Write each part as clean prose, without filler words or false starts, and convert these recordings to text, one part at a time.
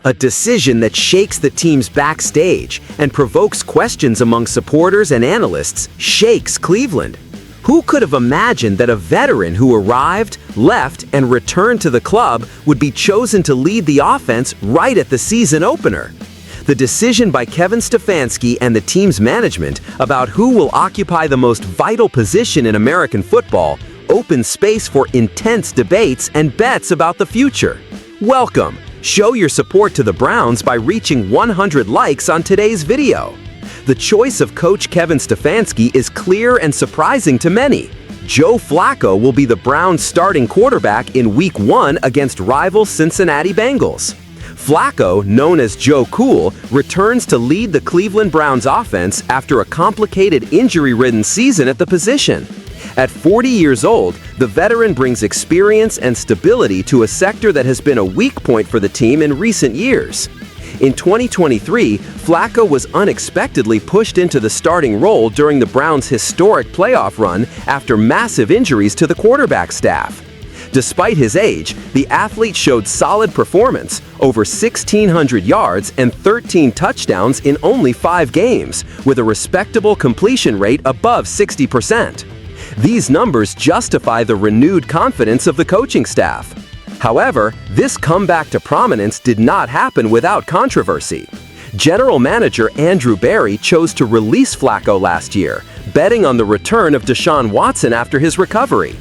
A decision that shakes the teams backstage and provokes questions among supporters and analysts shakes Cleveland. Who could have imagined that a veteran who arrived, left, and returned to the club would be chosen to lead the offense right at the season opener? The decision by Kevin Stefanski and the team's management about who will occupy the most vital position in American football opens space for intense debates and bets about the future. Welcome! Show your support to the Browns by reaching 100 likes on today's video. The choice of coach Kevin Stefanski is clear and surprising to many. Joe Flacco will be the Browns' starting quarterback in Week 1 against rival Cincinnati Bengals. Flacco, known as Joe Cool, returns to lead the Cleveland Browns offense after a complicated injury-ridden season at the position. At 40 years old, the veteran brings experience and stability to a sector that has been a weak point for the team in recent years. In 2023, Flacco was unexpectedly pushed into the starting role during the Browns' historic playoff run after massive injuries to the quarterback staff. Despite his age, the athlete showed solid performance, over 1,600 yards and 13 touchdowns in only 5 games, with a respectable completion rate above 60%. These numbers justify the renewed confidence of the coaching staff. However, this comeback to prominence did not happen without controversy. General Manager Andrew Berry chose to release Flacco last year, betting on the return of Deshaun Watson after his recovery.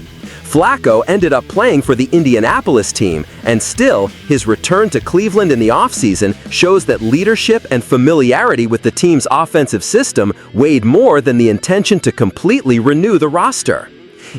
Flacco ended up playing for the Indianapolis team, and still, his return to Cleveland in the offseason shows that leadership and familiarity with the team's offensive system weighed more than the intention to completely renew the roster.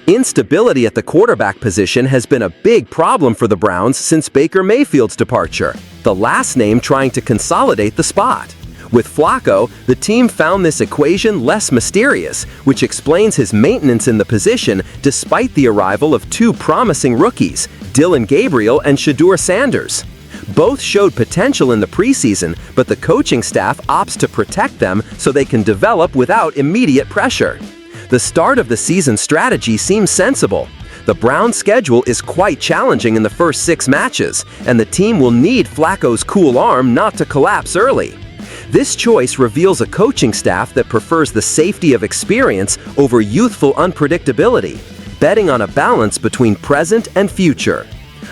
Instability at the quarterback position has been a big problem for the Browns since Baker Mayfield's departure, the last name trying to consolidate the spot. With Flacco, the team found this equation less mysterious, which explains his maintenance in the position despite the arrival of 2 promising rookies, Dylan Gabriel and Shedeur Sanders. Both showed potential in the preseason, but the coaching staff opts to protect them so they can develop without immediate pressure. The start of the season strategy seems sensible. The Browns' schedule is quite challenging in the first 6 matches, and the team will need Flacco's cool arm not to collapse early. This choice reveals a coaching staff that prefers the safety of experience over youthful unpredictability, betting on a balance between present and future.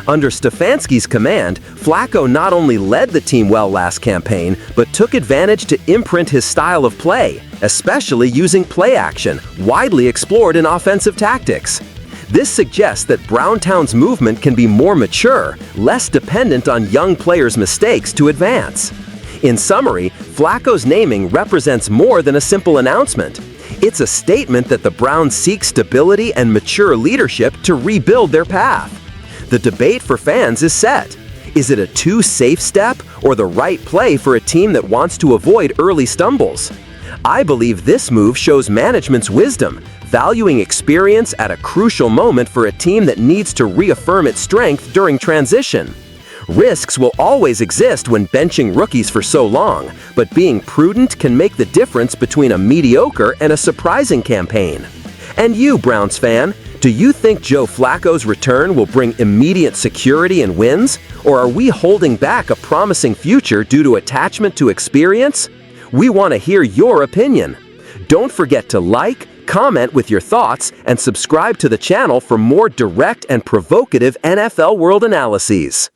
Under Stefanski's command, Flacco not only led the team well last campaign, but took advantage to imprint his style of play, especially using play action, widely explored in offensive tactics. This suggests that Browntown's movement can be more mature, less dependent on young players' mistakes to advance. In summary, Flacco's naming represents more than a simple announcement. It's a statement that the Browns seek stability and mature leadership to rebuild their path. The debate for fans is set. Is it a too safe step or the right play for a team that wants to avoid early stumbles? I believe this move shows management's wisdom, valuing experience at a crucial moment for a team that needs to reaffirm its strength during transition. Risks will always exist when benching rookies for so long, but being prudent can make the difference between a mediocre and a surprising campaign. And you, Browns fan, do you think Joe Flacco's return will bring immediate security and wins, or are we holding back a promising future due to attachment to experience? We want to hear your opinion. Don't forget to like, comment with your thoughts, and subscribe to the channel for more direct and provocative NFL world analyses.